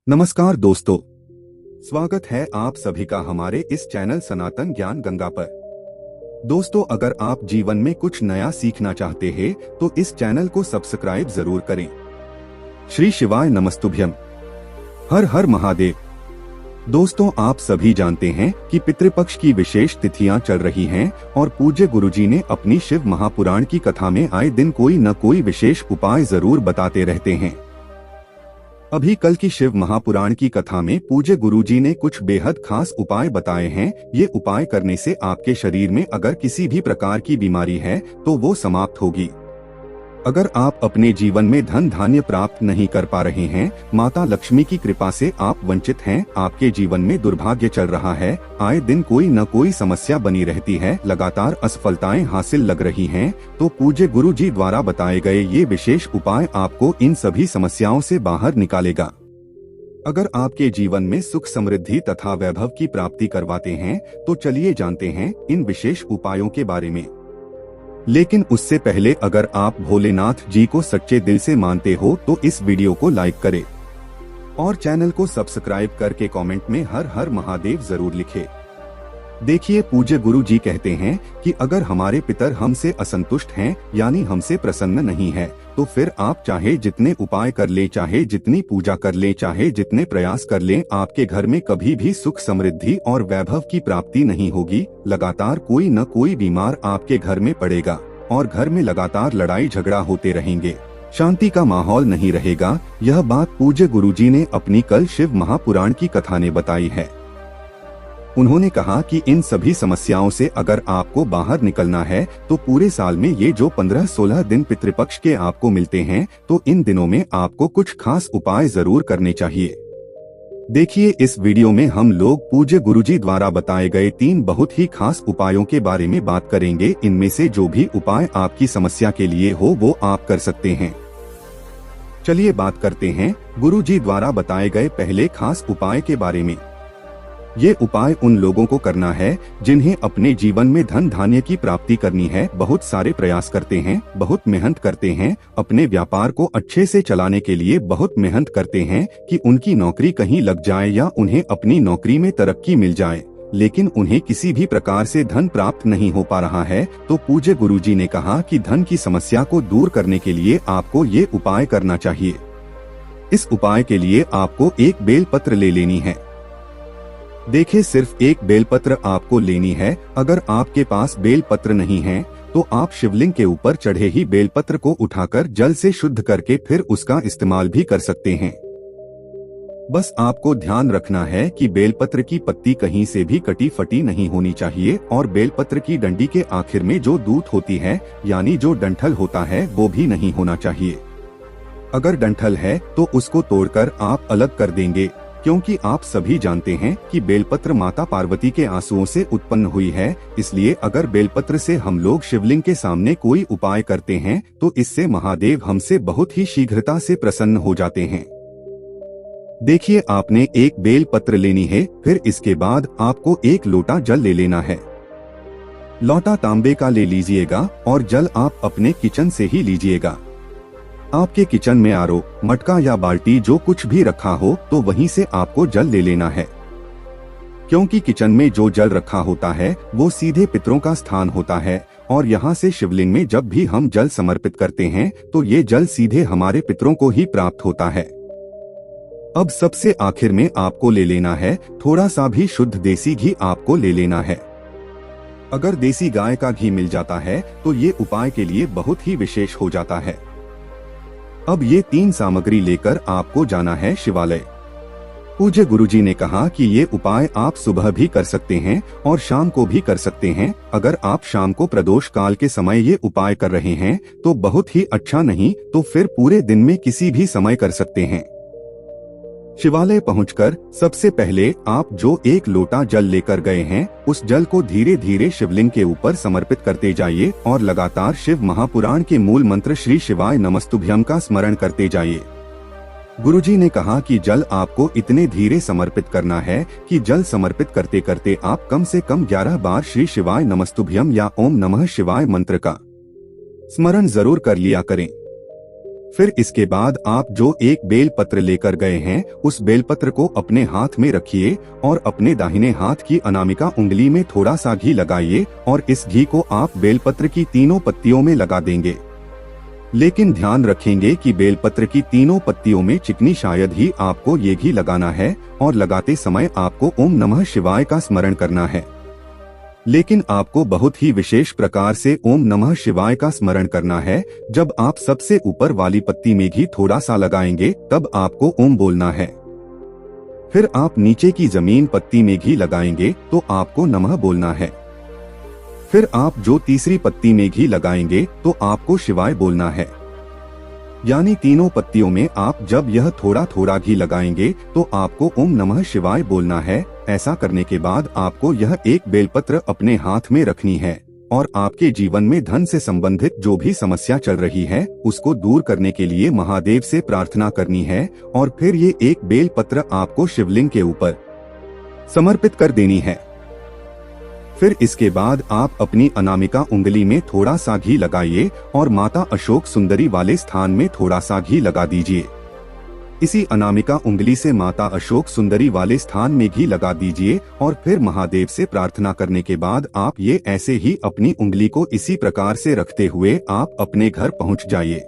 नमस्कार दोस्तों, स्वागत है आप सभी का हमारे इस चैनल सनातन ज्ञान गंगा पर। दोस्तों, अगर आप जीवन में कुछ नया सीखना चाहते हैं तो इस चैनल को सब्सक्राइब जरूर करें। श्री शिवाय नमस्तुभ्यम। हर हर महादेव। दोस्तों, आप सभी जानते हैं कि पितृपक्ष की विशेष तिथियां चल रही हैं और पूज्य गुरुजी ने अपनी शिव महापुराण की कथा में आए दिन कोई न कोई विशेष उपाय जरूर बताते रहते हैं। अभी कल की शिव महापुराण की कथा में पूज्य गुरुजी ने कुछ बेहद खास उपाय बताए हैं। ये उपाय करने से आपके शरीर में अगर किसी भी प्रकार की बीमारी है तो वो समाप्त होगी। अगर आप अपने जीवन में धन धान्य प्राप्त नहीं कर पा रहे हैं, माता लक्ष्मी की कृपा से आप वंचित हैं, आपके जीवन में दुर्भाग्य चल रहा है, आए दिन कोई न कोई समस्या बनी रहती है, लगातार असफलताएं हासिल लग रही हैं, तो पूज्य गुरु जी द्वारा बताए गए ये विशेष उपाय आपको इन सभी समस्याओं से बाहर निकालेगा। अगर आपके जीवन में सुख समृद्धि तथा वैभव की प्राप्ति करवाते हैं तो चलिए जानते हैं इन विशेष उपायों के बारे में। लेकिन उससे पहले अगर आप भोलेनाथ जी को सच्चे दिल से मानते हो तो इस वीडियो को लाइक करें और चैनल को सब्सक्राइब करके कमेंट में हर हर महादेव जरूर लिखें। देखिए, पूज्य गुरु जी कहते हैं कि अगर हमारे पितर हमसे असंतुष्ट हैं यानी हमसे प्रसन्न नहीं है तो फिर आप चाहे जितने उपाय कर ले, चाहे जितनी पूजा कर ले, चाहे जितने प्रयास कर लें, आपके घर में कभी भी सुख समृद्धि और वैभव की प्राप्ति नहीं होगी। लगातार कोई न कोई बीमार आपके घर में पड़ेगा और घर में लगातार लड़ाई झगड़ा होते रहेंगे, शांति का माहौल नहीं रहेगा। यह बात पूज्य गुरुजी ने अपनी कल शिव महापुराण की कथा ने बताई है। उन्होंने कहा कि इन सभी समस्याओं से अगर आपको बाहर निकलना है तो पूरे साल में ये जो 15-16 दिन पितृपक्ष के आपको मिलते हैं तो इन दिनों में आपको कुछ खास उपाय जरूर करने चाहिए। देखिए, इस वीडियो में हम लोग पूज्य गुरुजी द्वारा बताए गए 3 बहुत ही खास उपायों के बारे में बात करेंगे। इनमें से जो भी उपाय आपकी समस्या के लिए हो वो आप कर सकते हैं। चलिए बात करते हैं गुरुजी द्वारा बताए गए पहले खास उपाय के बारे में। ये उपाय उन लोगों को करना है जिन्हें अपने जीवन में धन धान्य की प्राप्ति करनी है, बहुत सारे प्रयास करते हैं, बहुत मेहनत करते हैं, अपने व्यापार को अच्छे से चलाने के लिए बहुत मेहनत करते हैं कि उनकी नौकरी कहीं लग जाए या उन्हें अपनी नौकरी में तरक्की मिल जाए, लेकिन उन्हें किसी भी प्रकार से धन प्राप्त नहीं हो पा रहा है। तो पूज्य गुरुजी ने कहा कि धन की समस्या को दूर करने के लिए आपको ये उपाय करना चाहिए। इस उपाय के लिए आपको एक बेलपत्र ले लेनी है। देखिए, सिर्फ एक बेलपत्र आपको लेनी है। अगर आपके पास बेलपत्र नहीं है तो आप शिवलिंग के ऊपर चढ़े ही बेलपत्र को उठाकर जल से शुद्ध करके फिर उसका इस्तेमाल भी कर सकते हैं। बस आपको ध्यान रखना है कि बेलपत्र की पत्ती कहीं से भी कटी फटी नहीं होनी चाहिए और बेलपत्र की डंडी के आखिर में जो दूत होती है यानी जो डंठल होता है वो भी नहीं होना चाहिए। अगर डंठल है तो उसको तोड़कर आप अलग कर देंगे, क्योंकि आप सभी जानते हैं कि बेलपत्र माता पार्वती के आंसुओं से उत्पन्न हुई है। इसलिए अगर बेलपत्र से हम लोग शिवलिंग के सामने कोई उपाय करते हैं तो इससे महादेव हमसे बहुत ही शीघ्रता से प्रसन्न हो जाते हैं। देखिए, आपने एक बेलपत्र लेनी है, फिर इसके बाद आपको एक लोटा जल ले लेना है। लोटा तांबे का ले लीजिएगा और जल आप अपने किचन से ही लीजिएगा। आपके किचन में आरो, मटका या बाल्टी जो कुछ भी रखा हो तो वहीं से आपको जल ले लेना है, क्योंकि किचन में जो जल रखा होता है वो सीधे पितरों का स्थान होता है और यहाँ से शिवलिंग में जब भी हम जल समर्पित करते हैं तो ये जल सीधे हमारे पितरों को ही प्राप्त होता है। अब सबसे आखिर में आपको ले लेना है थोड़ा सा भी शुद्ध देसी घी आपको ले लेना है। अगर देसी गाय का घी मिल जाता है तो ये उपाय के लिए बहुत ही विशेष हो जाता है। अब ये 3 सामग्री लेकर आपको जाना है शिवालय। पूज्य गुरुजी ने कहा कि ये उपाय आप सुबह भी कर सकते हैं और शाम को भी कर सकते हैं। अगर आप शाम को प्रदोष काल के समय ये उपाय कर रहे हैं तो बहुत ही अच्छा, नहीं तो फिर पूरे दिन में किसी भी समय कर सकते हैं। शिवालय पहुंचकर सबसे पहले आप जो एक लोटा जल लेकर गए हैं उस जल को धीरे धीरे शिवलिंग के ऊपर समर्पित करते जाइए और लगातार शिव महापुराण के मूल मंत्र श्री शिवाय नमस्तुभ्यम का स्मरण करते जाइए। गुरुजी ने कहा कि जल आपको इतने धीरे समर्पित करना है कि जल समर्पित करते करते आप कम से कम 11 बार श्री शिवाय नमस्तुभ्यम या ओम नमः शिवाय मंत्र का स्मरण जरूर कर लिया करें। फिर इसके बाद आप जो एक बेल पत्र लेकर गए हैं उस बेल पत्र को अपने हाथ में रखिए और अपने दाहिने हाथ की अनामिका उंगली में थोड़ा सा घी लगाइए और इस घी को आप बेलपत्र की तीनों पत्तियों में लगा देंगे। लेकिन ध्यान रखेंगे कि बेलपत्र की तीनों पत्तियों में चिकनी शायद ही आपको ये घी लगाना है और लगाते समय आपको ओम नमः शिवाय का स्मरण करना है। लेकिन आपको बहुत ही विशेष प्रकार से ओम नमः शिवाय का स्मरण करना है। जब आप सबसे ऊपर वाली पत्ती में घी थोड़ा सा लगाएंगे तब आपको ओम बोलना है। फिर आप नीचे की जमीन पत्ती में घी लगाएंगे तो आपको नमः बोलना है। फिर आप जो तीसरी पत्ती में घी लगाएंगे तो आपको शिवाय बोलना है। यानी तीनों पत्तियों में आप जब यह थोड़ा थोड़ा घी लगाएंगे तो आपको ओम नमः शिवाय बोलना है। ऐसा करने के बाद आपको यह एक बेलपत्र अपने हाथ में रखनी है और आपके जीवन में धन से संबंधित जो भी समस्या चल रही है उसको दूर करने के लिए महादेव से प्रार्थना करनी है और फिर ये एक बेलपत्र आपको शिवलिंग के ऊपर समर्पित कर देनी है। फिर इसके बाद आप अपनी अनामिका उंगली में थोड़ा सा घी लगाइए और माता अशोक सुंदरी वाले स्थान में थोड़ा सा घी लगा दीजिए। इसी अनामिका उंगली से माता अशोक सुंदरी वाले स्थान में घी लगा दीजिए और फिर महादेव से प्रार्थना करने के बाद आप ये ऐसे ही अपनी उंगली को इसी प्रकार से रखते हुए आप अपने घर पहुंच जाइए।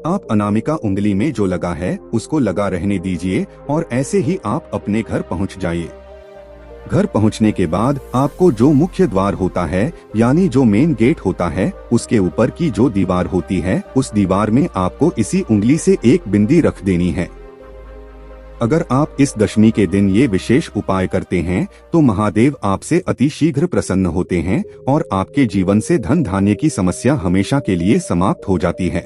आप अनामिका उंगली में जो लगा है उसको लगा रहने दीजिए और ऐसे ही आप अपने घर पहुंच जाइए। घर पहुंचने के बाद आपको जो मुख्य द्वार होता है यानी जो मेन गेट होता है उसके ऊपर की जो दीवार होती है उस दीवार में आपको इसी उंगली से एक बिंदी रख देनी है। अगर आप इस दशमी के दिन ये विशेष उपाय करते हैं तो महादेव आपसे अति शीघ्र प्रसन्न होते हैं और आपके जीवन से धन धान्य की समस्या हमेशा के लिए समाप्त हो जाती है।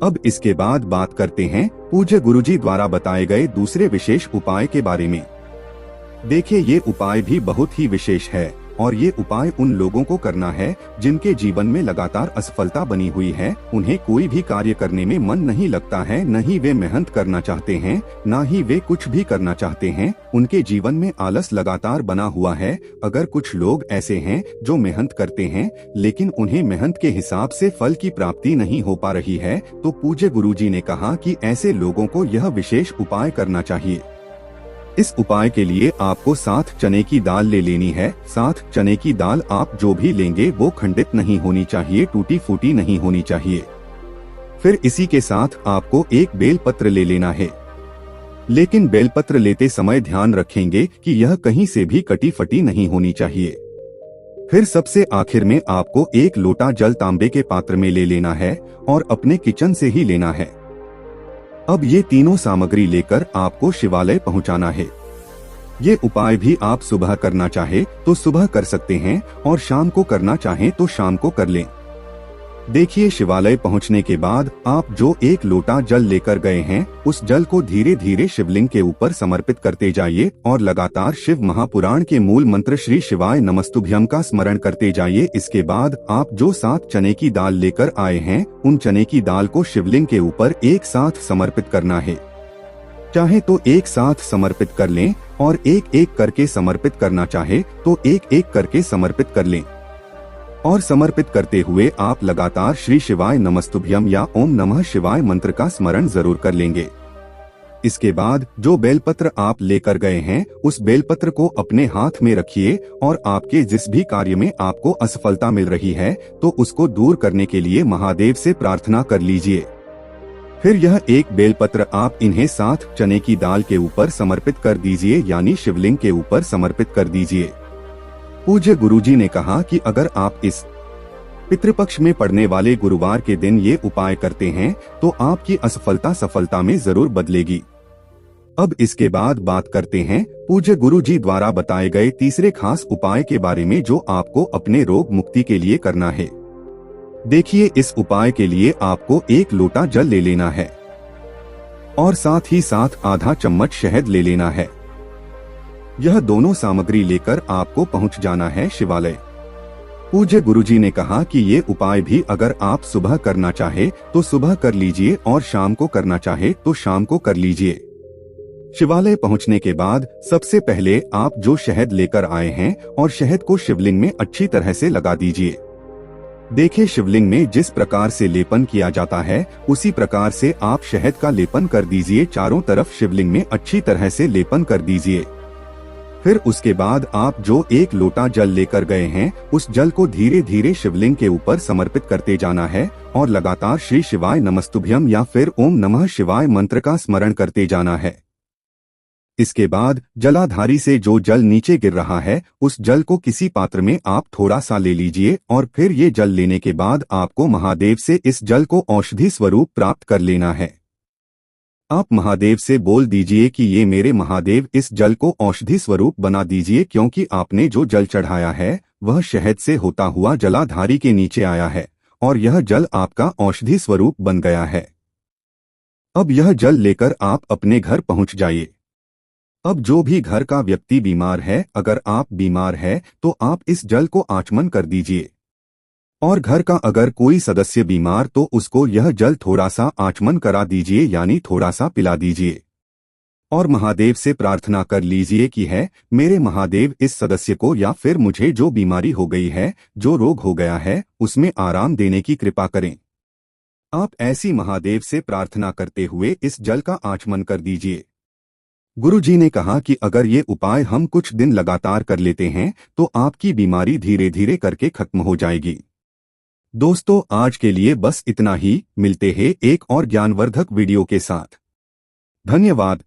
अब इसके बाद बात करते हैं पूज्य गुरुजी द्वारा बताए गए दूसरे विशेष उपाय के बारे में। देखिए ये उपाय भी बहुत ही विशेष है और ये उपाय उन लोगों को करना है जिनके जीवन में लगातार असफलता बनी हुई है। उन्हें कोई भी कार्य करने में मन नहीं लगता है, न ही वे मेहनत करना चाहते हैं, न ही वे कुछ भी करना चाहते हैं। उनके जीवन में आलस लगातार बना हुआ है। अगर कुछ लोग ऐसे हैं जो मेहनत करते हैं लेकिन उन्हें मेहनत के हिसाब से फल की प्राप्ति नहीं हो पा रही है तो पूज्य गुरुजी ने कहा कि ऐसे लोगों को यह विशेष उपाय करना चाहिए। इस उपाय के लिए आपको 7 चने की दाल ले लेनी है। 7 चने की दाल आप जो भी लेंगे वो खंडित नहीं होनी चाहिए, टूटी फूटी नहीं होनी चाहिए। फिर इसी के साथ आपको एक बेलपत्र ले लेना है। लेकिन बेलपत्र लेते समय ध्यान रखेंगे कि यह कहीं से भी कटी फटी नहीं होनी चाहिए। फिर सबसे आखिर में आपको एक लोटा जल तांबे के पात्र में ले लेना है और अपने किचन से ही लेना है। अब ये तीनों सामग्री लेकर आपको शिवालय पहुंचाना है। ये उपाय भी आप सुबह करना चाहे तो सुबह कर सकते हैं और शाम को करना चाहें तो शाम को कर लें। देखिए शिवालय पहुंचने के बाद आप जो एक लोटा जल लेकर गए हैं उस जल को धीरे धीरे शिवलिंग के ऊपर समर्पित करते जाइए और लगातार शिव महापुराण के मूल मंत्र श्री शिवाय नमस्तुभ्यम का स्मरण करते जाइए। इसके बाद आप जो 7 चने की दाल लेकर आए हैं उन चने की दाल को शिवलिंग के ऊपर एक साथ समर्पित करना है। चाहे तो एक साथ समर्पित कर लें और एक एक करके समर्पित करना चाहे तो एक एक करके समर्पित कर लें। और समर्पित करते हुए आप लगातार श्री शिवाय नमस्तुभ्यम या ओम नमः शिवाय मंत्र का स्मरण जरूर कर लेंगे। इसके बाद जो बेलपत्र आप लेकर गए हैं उस बेलपत्र को अपने हाथ में रखिए और आपके जिस भी कार्य में आपको असफलता मिल रही है तो उसको दूर करने के लिए महादेव से प्रार्थना कर लीजिए। फिर यह एक बेलपत्र आप इन्हें 7 चने की दाल के ऊपर समर्पित कर दीजिए यानी शिवलिंग के ऊपर समर्पित कर दीजिए। पूज्य गुरुजी ने कहा कि अगर आप इस पितृपक्ष में पड़ने वाले गुरुवार के दिन ये उपाय करते हैं तो आपकी असफलता सफलता में जरूर बदलेगी। अब इसके बाद बात करते हैं पूज्य गुरुजी द्वारा बताए गए तीसरे खास उपाय के बारे में जो आपको अपने रोग मुक्ति के लिए करना है। देखिए इस उपाय के लिए आपको 1 लोटा जल ले लेना है और साथ ही साथ आधा चम्मच शहद ले लेना है। यह दोनों सामग्री लेकर आपको पहुंच जाना है शिवालय। पूज्य गुरुजी ने कहा कि ये उपाय भी अगर आप सुबह करना चाहे तो सुबह कर लीजिए और शाम को करना चाहे तो शाम को कर लीजिए। शिवालय पहुंचने के बाद सबसे पहले आप जो शहद लेकर आए हैं और शहद को शिवलिंग में अच्छी तरह से लगा दीजिए। देखे शिवलिंग में जिस प्रकार से लेपन किया जाता है उसी प्रकार से आप शहद का लेपन कर दीजिए। चारों तरफ शिवलिंग में अच्छी तरह से लेपन कर दीजिए। फिर उसके बाद आप जो 1 लोटा जल लेकर गए हैं उस जल को धीरे धीरे शिवलिंग के ऊपर समर्पित करते जाना है और लगातार श्री शिवाय नमस्तुभ्यम या फिर ओम नमः शिवाय मंत्र का स्मरण करते जाना है। इसके बाद जलाधारी से जो जल नीचे गिर रहा है उस जल को किसी पात्र में आप थोड़ा सा ले लीजिए और फिर ये जल लेने के बाद आपको महादेव से इस जल को औषधि स्वरूप प्राप्त कर लेना है। आप महादेव से बोल दीजिए कि ये मेरे महादेव इस जल को औषधि स्वरूप बना दीजिए, क्योंकि आपने जो जल चढ़ाया है वह शहद से होता हुआ जलाधारी के नीचे आया है और यह जल आपका औषधि स्वरूप बन गया है। अब यह जल लेकर आप अपने घर पहुंच जाइए। अब जो भी घर का व्यक्ति बीमार है, अगर आप बीमार है तो आप इस जल को आचमन कर दीजिए और घर का अगर कोई सदस्य बीमार तो उसको यह जल थोड़ा सा आचमन करा दीजिए, यानी थोड़ा सा पिला दीजिए और महादेव से प्रार्थना कर लीजिए कि है मेरे महादेव इस सदस्य को या फिर मुझे जो बीमारी हो गई है, जो रोग हो गया है, उसमें आराम देने की कृपा करें। आप ऐसी महादेव से प्रार्थना करते हुए इस जल का आचमन कर दीजिए। गुरुजी ने कहा कि अगर ये उपाय हम कुछ दिन लगातार कर लेते हैं तो आपकी बीमारी धीरे धीरे करके खत्म हो जाएगी। दोस्तों, आज के लिए बस इतना ही। मिलते हैं एक और ज्ञानवर्धक वीडियो के साथ। धन्यवाद।